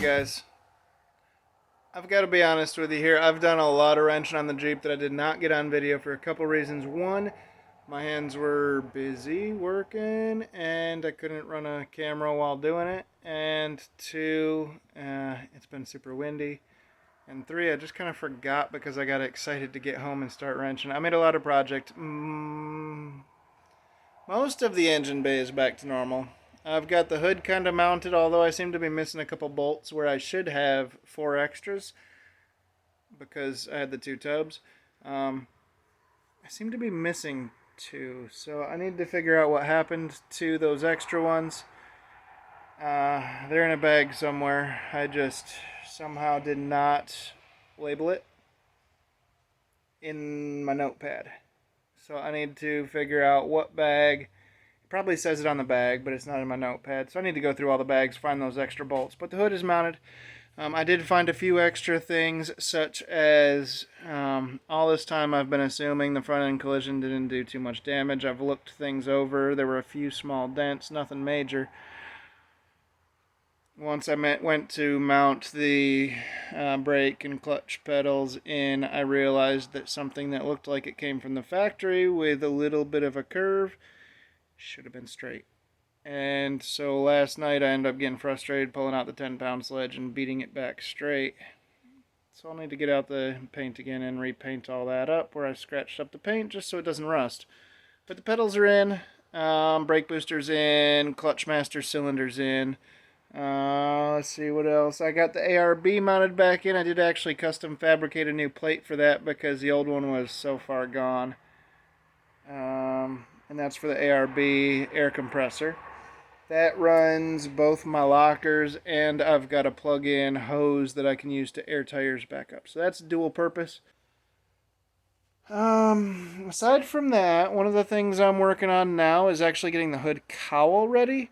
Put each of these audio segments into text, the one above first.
guys, I've got to be honest with you here. I've done a lot of wrenching on the Jeep that I did not get on video for a couple reasons. One, my hands were busy working and I couldn't run a camera while doing it. And two, it's been super windy. And three, I just kind of forgot because I got excited to get home and start wrenching. I made a lot of projects. Most of the engine bay is back to normal. I've got the hood kind of mounted, although I seem to be missing a couple bolts where I should have 4 extras because I had the 2 tubs. I seem to be missing 2, so I need to figure out what happened to those extra ones. They're in a bag somewhere. I just somehow did not label it in my notepad. So I need to figure out what bag. Probably says it on the bag, but it's not in my notepad. So I need to go through all the bags, find those extra bolts. But the hood is mounted. I did find a few extra things, such as all this time I've been assuming the front end collision didn't do too much damage. I've looked things over. There were a few small dents, nothing major. Once I went to mount the brake and clutch pedals in, I realized that something that looked like it came from the factory with a little bit of a curve should have been straight. And so last night I ended up getting frustrated pulling out the 10-pound sledge and beating it back straight. So I'll need to get out the paint again and repaint all that up where I scratched up the paint just so it doesn't rust. But the pedals are in, brake booster's in, clutch master cylinder's in. Let's see what else. I got the ARB mounted back in. I did actually custom fabricate a new plate for that because the old one was so far gone. And that's for the ARB air compressor. That runs both my lockers, and I've got a plug-in hose that I can use to air tires back up. So that's dual purpose. Aside from that, one of the things I'm working on now is actually getting the hood cowl ready.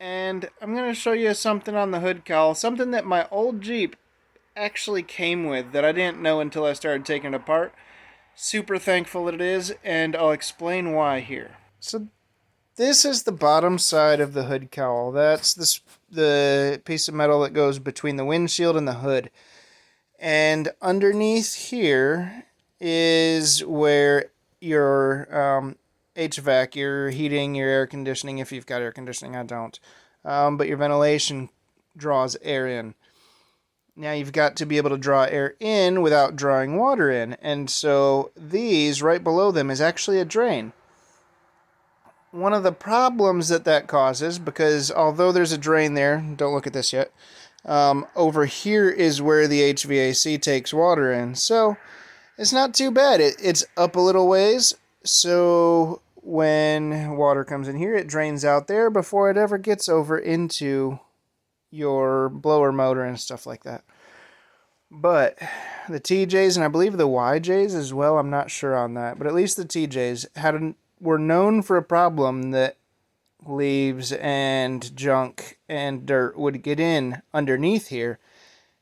And I'm going to show you something on the hood cowl, something that my old Jeep actually came with that I didn't know until I started taking it apart. Super thankful that it is, and I'll explain why here. So this is the bottom side of the hood cowl. That's the piece of metal that goes between the windshield and the hood. And underneath here is where your HVAC, your heating, your air conditioning, if you've got air conditioning, I don't. But your ventilation draws air in. Now you've got to be able to draw air in without drawing water in. And so these, right below them, is actually a drain. One of the problems that causes, because although there's a drain there, don't look at this yet, over here is where the HVAC takes water in. So it's not too bad. It's up a little ways, so when water comes in here, it drains out there before it ever gets over into your blower motor and stuff like that. But the TJs, and I believe the YJs as well, I'm not sure on that, but at least the TJs were known for a problem that leaves and junk and dirt would get in underneath here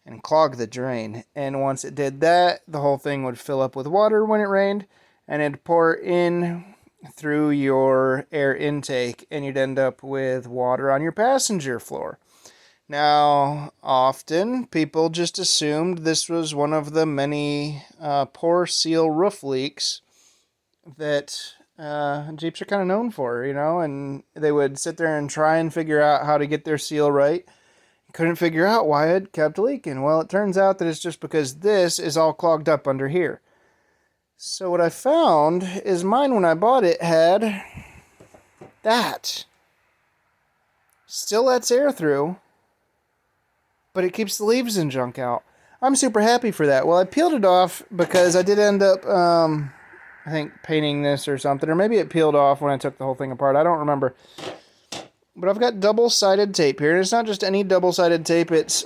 and clog the drain. And once it did that, the whole thing would fill up with water when it rained, and it'd pour in through your air intake, and you'd end up with water on your passenger floor. Now, often people just assumed this was one of the many poor seal roof leaks that Jeeps are kind of known for, you know, and they would sit there and try and figure out how to get their seal right. Couldn't figure out why it kept leaking. Well, it turns out that it's just because this is all clogged up under here. So what I found is mine, when I bought it, had that. Still lets air through, but it keeps the leaves and junk out. I'm super happy for that. Well, I peeled it off because I did end up, I think, painting this or something. Or maybe it peeled off when I took the whole thing apart. I don't remember. But I've got double-sided tape here. And it's not just any double-sided tape. It's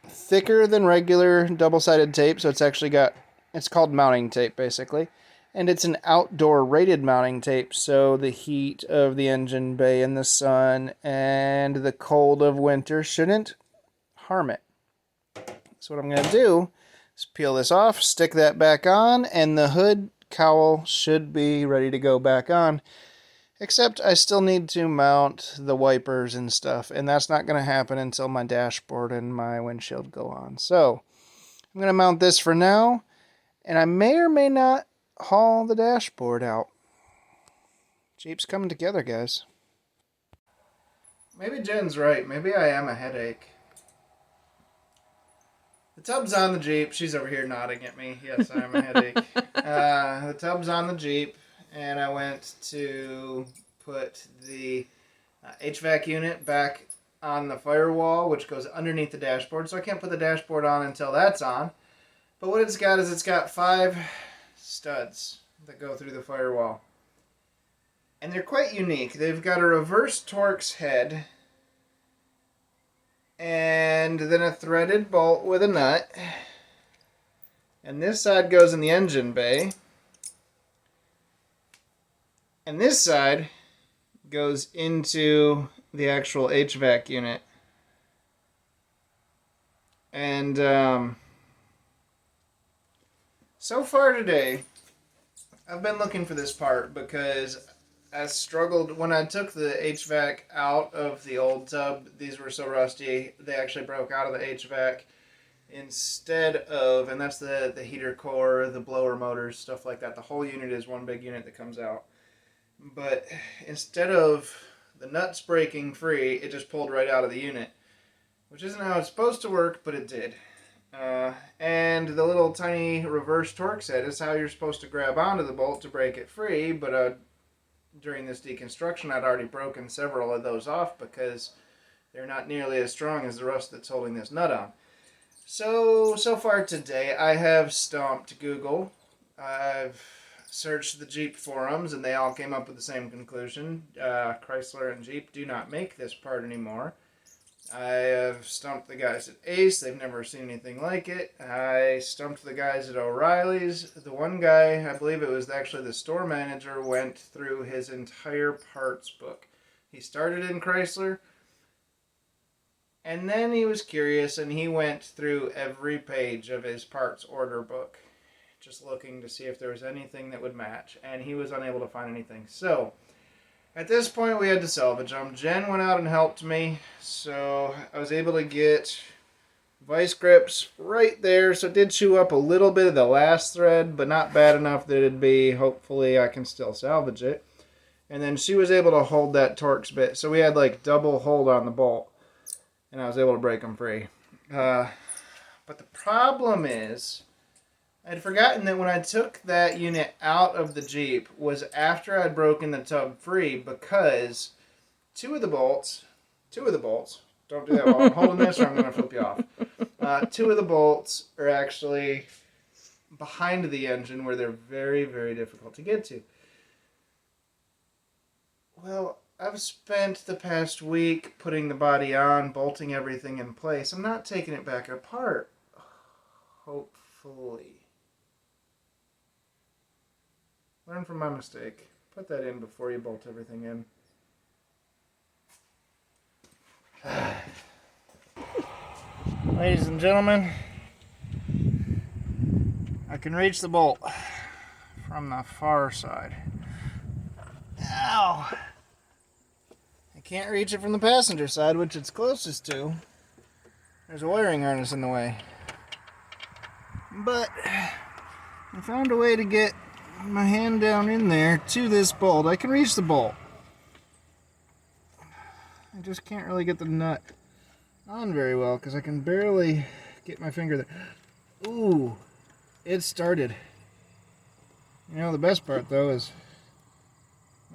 thicker than regular double-sided tape. So it's actually got, it's called mounting tape, basically. And it's an outdoor rated mounting tape. So the heat of the engine bay in the sun and the cold of winter shouldn't harm it. So what I'm going to do is peel this off, stick that back on, and the hood cowl should be ready to go back on. Except I still need to mount the wipers and stuff, and that's not going to happen until my dashboard and my windshield go on. So I'm going to mount this for now, and I may or may not haul the dashboard out. Jeep's coming together, guys. Maybe Jen's right. Maybe I am a headache. The tub's on the Jeep. She's over here nodding at me. Yes, I am a headache. The tub's on the Jeep, and I went to put the HVAC unit back on the firewall, which goes underneath the dashboard. So I can't put the dashboard on until that's on. But what it's got is it's got 5 studs that go through the firewall. And they're quite unique. They've got a reverse Torx head, and then a threaded bolt with a nut. And this side goes in the engine bay. And this side goes into the actual HVAC unit. And so far today, I've been looking for this part because I struggled when I took the HVAC out of the old tub. These were so rusty, they actually broke out of the HVAC instead of, and that's the heater core, the blower motors, stuff like that. The whole unit is one big unit that comes out. But instead of the nuts breaking free, it just pulled right out of the unit, which isn't how it's supposed to work, but it did. And the little tiny reverse Torx head is how you're supposed to grab onto the bolt to break it free, but during this deconstruction, I'd already broken several of those off because they're not nearly as strong as the rust that's holding this nut on. So far today, I have stomped Google. I've searched the Jeep forums, and they all came up with the same conclusion. Chrysler and Jeep do not make this part anymore. I have stumped the guys at Ace. They've never seen anything like it. I stumped the guys at O'Reilly's. The one guy, I believe it was actually the store manager, went through his entire parts book. He started in Chrysler, and then he was curious, and he went through every page of his parts order book, just looking to see if there was anything that would match, and he was unable to find anything. So at this point, we had to salvage them. Jenn went out and helped me, so I was able to get vice grips right there. So it did chew up a little bit of the last thread, but not bad enough that it'd be, hopefully I can still salvage it. And then she was able to hold that Torx bit. So we had like double hold on the bolt, and I was able to break them free. But the problem is, I'd forgotten that when I took that unit out of the Jeep was after I'd broken the tub free, because two of the bolts, don't do that while I'm holding this or I'm going to flip you off. 2 of the bolts are actually behind the engine where they're very, very difficult to get to. Well, I've spent the past week putting the body on, bolting everything in place. I'm not taking it back apart. Hopefully. Learn from my mistake. Put that in before you bolt everything in. Ladies and gentlemen, I can reach the bolt from the far side. Ow! I can't reach it from the passenger side, which it's closest to. There's a wiring harness in the way. But I found a way to get my hand down in there to this bolt. I can reach the bolt. I just can't really get the nut on very well because I can barely get my finger there. Ooh, it started. You know, the best part though is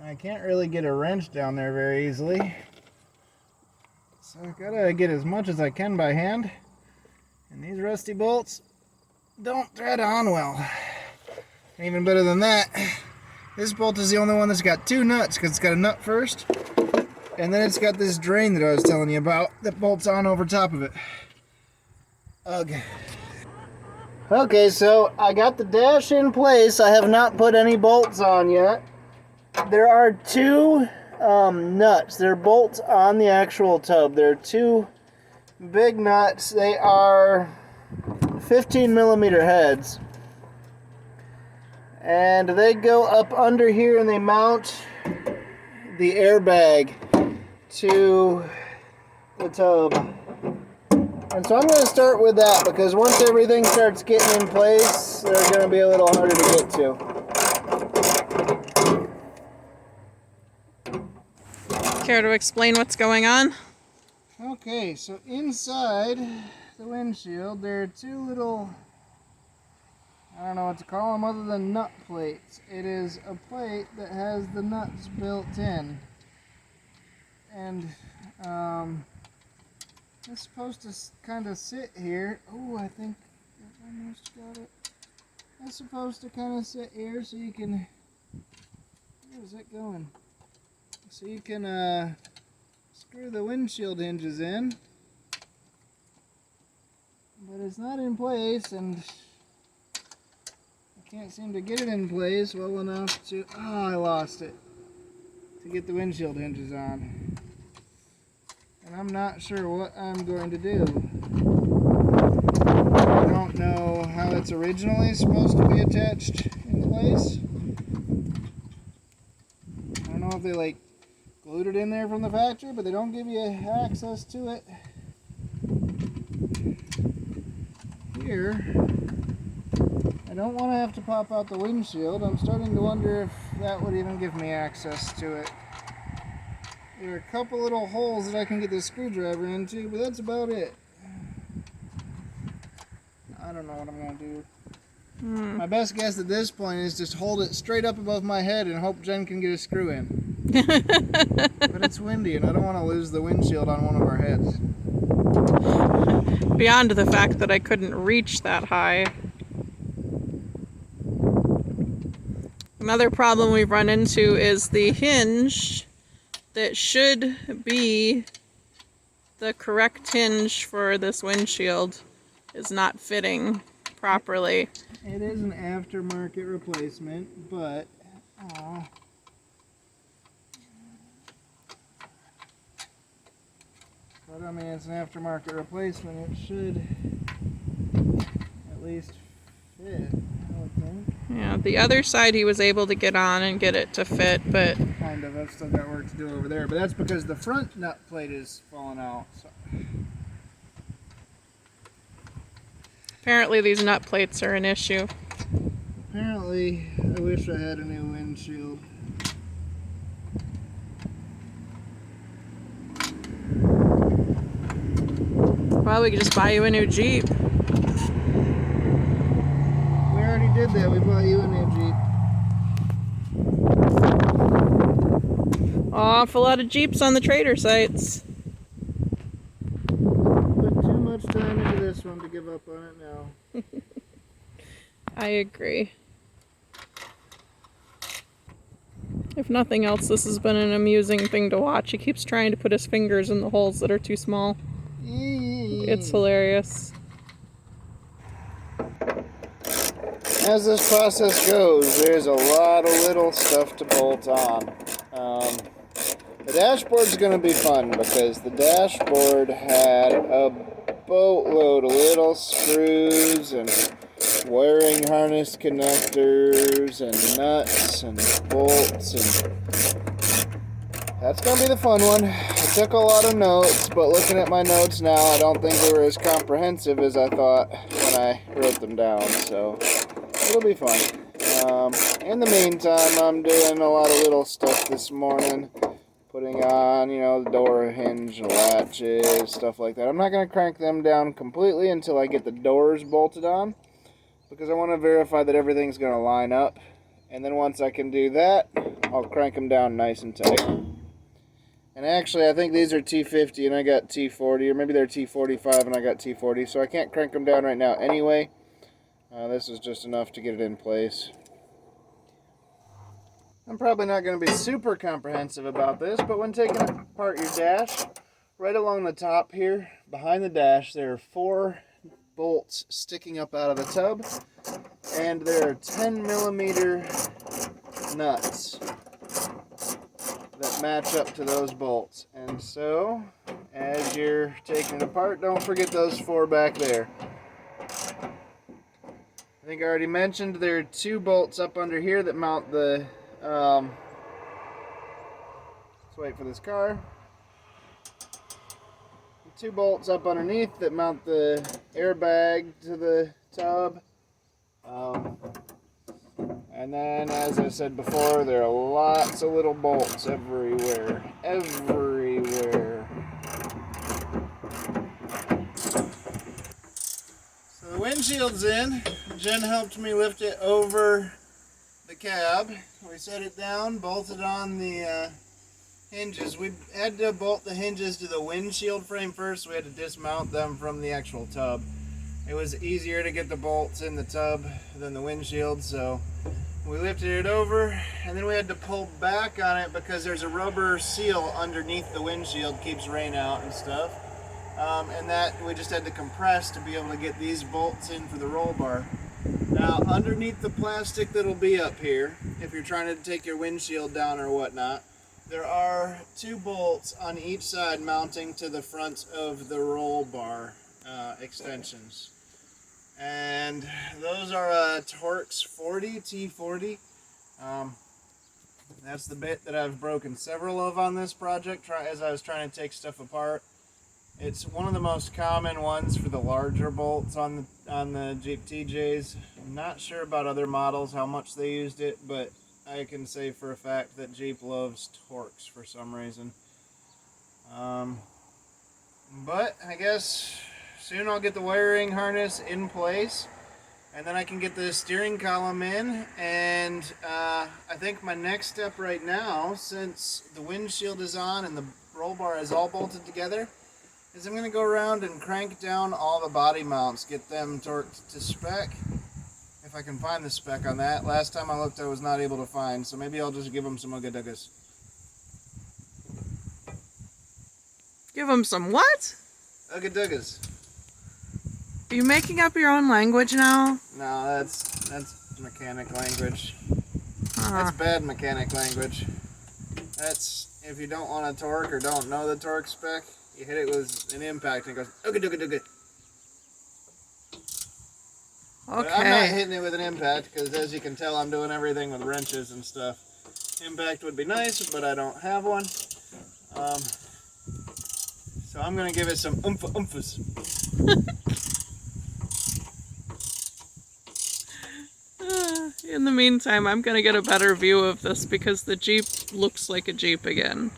I can't really get a wrench down there very easily. So I gotta get as much as I can by hand. And these rusty bolts don't thread on well. And even better than that, this bolt is the only one that's got 2 nuts, because it's got a nut first, and then it's got this drain that I was telling you about that bolts on over top of it. Okay. Okay, so I got the dash in place. I have not put any bolts on yet. There are 2 nuts. They're bolts on the actual tub. There are 2 big nuts. They are 15 millimeter heads. And they go up under here and they mount the airbag to the tub. And so I'm going to start with that because once everything starts getting in place, they're going to be a little harder to get to. Care to explain what's going on? Okay, so inside the windshield, there are two little, I don't know what to call them other than nut plates. It is a plate that has the nuts built in. And it's supposed to kind of sit here. Oh, I think I almost got it. It's supposed to kind of sit here so you can, where is it going? So you can screw the windshield hinges in. But it's not in place, and I can't seem to get it in place well enough to, oh, I lost it, to get the windshield hinges on. And I'm not sure what I'm going to do. I don't know how it's originally supposed to be attached in place. I don't know if they like glued it in there from the factory, but they don't give you access to it here. I don't want to have to pop out the windshield. I'm starting to wonder if that would even give me access to it. There are a couple little holes that I can get the screwdriver into, but that's about it. I don't know what I'm going to do. My best guess at this point is just hold it straight up above my head and hope Jen can get a screw in. But it's windy and I don't want to lose the windshield on one of our heads. Beyond the fact that I couldn't reach that high. Another problem we've run into is the hinge that should be the correct hinge for this windshield is not fitting properly. It is an aftermarket replacement, but I mean, it's an aftermarket replacement. It should at least fit, I would think. Yeah, the other side he was able to get on and get it to fit, but kind of. I've still got work to do over there, but that's because the front nut plate is falling out. So. apparently these nut plates are an issue. Apparently, I wish I had a new windshield. Well, we could just buy you a new Jeep. We already did that. We bought you a new Jeep. Awful lot of Jeeps on the trader sites. Put too much time into this one to give up on it now. I agree. If nothing else, this has been an amusing thing to watch. He keeps trying to put his fingers in the holes that are too small. It's hilarious. As this process goes, there's a lot of little stuff to bolt on. The dashboard's going to be fun because the dashboard had a boatload of little screws and wiring harness connectors and nuts and bolts, and that's going to be the fun one. I took a lot of notes, but looking at my notes now, I don't think they were as comprehensive as I thought when I wrote them down, so it'll be fun. In the meantime, I'm doing a lot of little stuff this morning. Putting on, the door hinge and latches, stuff like that. I'm not going to crank them down completely until I get the doors bolted on, because I want to verify that everything's going to line up. And then once I can do that, I'll crank them down nice and tight. And actually, I think these are T50 and I got T40, or maybe they're T45 and I got T40, so I can't crank them down right now anyway. This is just enough to get it in place. I'm probably not going to be super comprehensive about this, but when taking apart your dash, right along the top here, behind the dash, there are 4 bolts sticking up out of the tub, and there are 10 millimeter nuts that match up to those bolts. And so, as you're taking it apart, don't forget those 4 back there. I think I already mentioned there are 2 bolts up under here that mount the wait for this car. 2 bolts up underneath that mount the airbag to the tub. And then, as I said before, there are lots of little bolts everywhere. Everywhere. So the windshield's in. Jen helped me lift it over the cab. We set it down, bolted on the hinges. We had to bolt the hinges to the windshield frame first. We had to dismount them from the actual tub. It was easier to get the bolts in the tub than the windshield, so we lifted it over, and then we had to pull back on it because there's a rubber seal underneath the windshield, keeps rain out and stuff. And that we just had to compress to be able to get these bolts in for the roll bar. Now, underneath the plastic that'll be up here, if you're trying to take your windshield down or whatnot, there are 2 bolts on each side mounting to the front of the roll bar extensions. And those are Torx 40, T40. That's the bit that I've broken several of on this project as I was trying to take stuff apart. It's one of the most common ones for the larger bolts on the Jeep TJs. I'm not sure about other models, how much they used it, but I can say for a fact that Jeep loves Torx for some reason. But I guess soon I'll get the wiring harness in place, and then I can get the steering column in, and I think my next step right now, since the windshield is on and the roll bar is all bolted together, is I'm going to go around and crank down all the body mounts, get them torqued to spec, if I can find the spec on that. Last time I looked I was not able to find, so maybe I'll just give them some ugga-duggas. Give them some what? Ugga-duggas. Are you making up your own language now? No, that's mechanic language. That's bad mechanic language. That's if you don't want a torque or don't know the torque spec, you hit it with an impact and it goes ugga-dugga-dugga. Okay. But I'm not hitting it with an impact because, as you can tell, I'm doing everything with wrenches and stuff. Impact would be nice, but I don't have one. So I'm going to give it some oomph-oomphes. In the meantime, I'm going to get a better view of this because the Jeep looks like a Jeep again.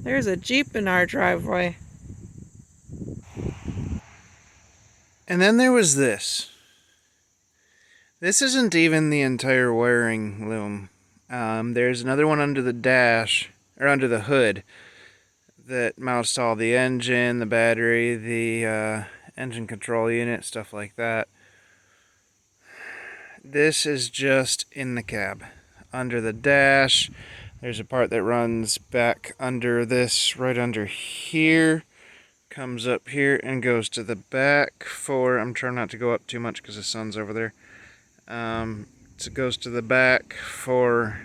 There's a Jeep in our driveway. And then there was this. This isn't even the entire wiring loom. There's another one under the dash, or under the hood, that mounts to all the engine, the battery, the engine control unit, stuff like that. This is just in the cab. Under the dash, there's a part that runs back under this, right under here, comes up here and goes to the back for, I'm trying not to go up too much because the sun's over there. So it goes to the back for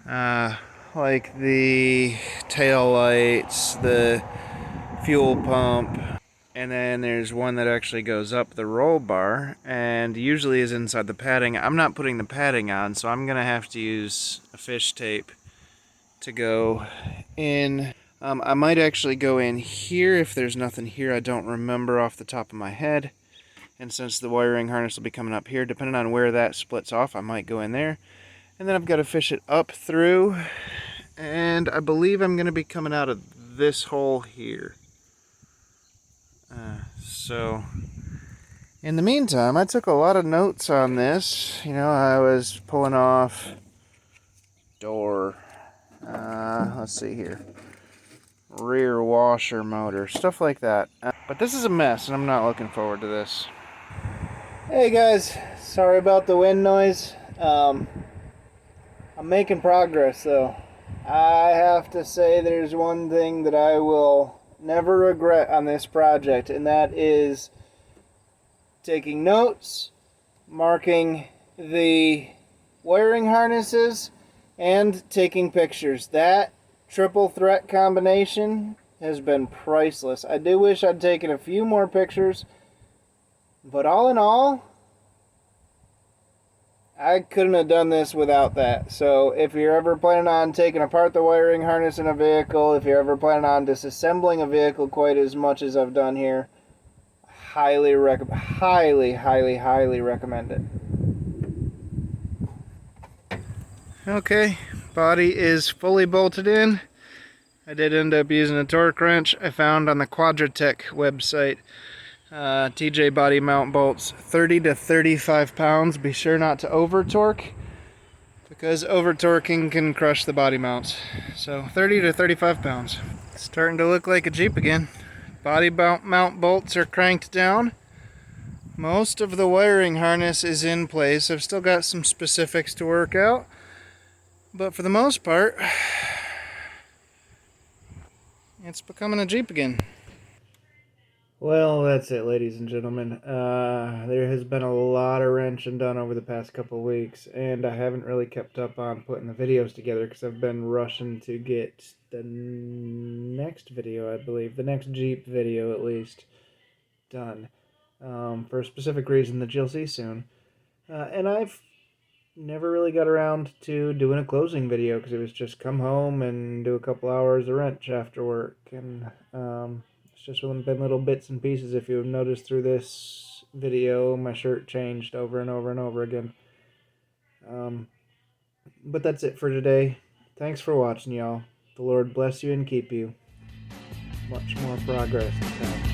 like the tail lights, the fuel pump, and then there's one that actually goes up the roll bar and usually is inside the padding. I'm not putting the padding on, so I'm gonna have to use a fish tape to go in. I might actually go in here if there's nothing here. I don't remember off the top of my head. And since the wiring harness will be coming up here, depending on where that splits off, I might go in there. And then I've got to fish it up through. And I believe I'm going to be coming out of this hole here. So, in the meantime, I took a lot of notes on this. You know, I was pulling off door. Let's see here. Rear washer motor, stuff like that. But this is a mess, and I'm not looking forward to this. Hey guys, sorry about the wind noise. I'm making progress though. I have to say there's one thing that I will never regret on this project, and that is taking notes, marking the wiring harnesses, and taking pictures. That triple threat combination has been priceless. I do wish I'd taken a few more pictures, but all in all, I couldn't have done this without that. So if you're ever planning on taking apart the wiring harness in a vehicle, if you're ever planning on disassembling a vehicle quite as much as I've done here, highly recommend it. Okay, body is fully bolted in. I did end up using a torque wrench I found on the Quadratech website. TJ body mount bolts, 30 to 35 pounds. Be sure not to over torque, because over torquing can crush the body mounts. So 30 to 35 pounds. It's starting to look like a Jeep again. Body mount bolts are cranked down. Most of the wiring harness is in place. I've still got some specifics to work out, but for the most part, it's becoming a Jeep again. Well, that's it, ladies and gentlemen. There has been a lot of wrenching done over the past couple of weeks, and I haven't really kept up on putting the videos together because I've been rushing to get the next video, I believe, the next Jeep video at least, done. For a specific reason that you'll see soon. And I've never really got around to doing a closing video because it was just come home and do a couple hours of wrench after work, and it's just been little bits and pieces. If you've noticed through this video, my shirt changed over and over and over again. But that's it for today. Thanks for watching, y'all. The Lord bless you and keep you. Much more progress to come.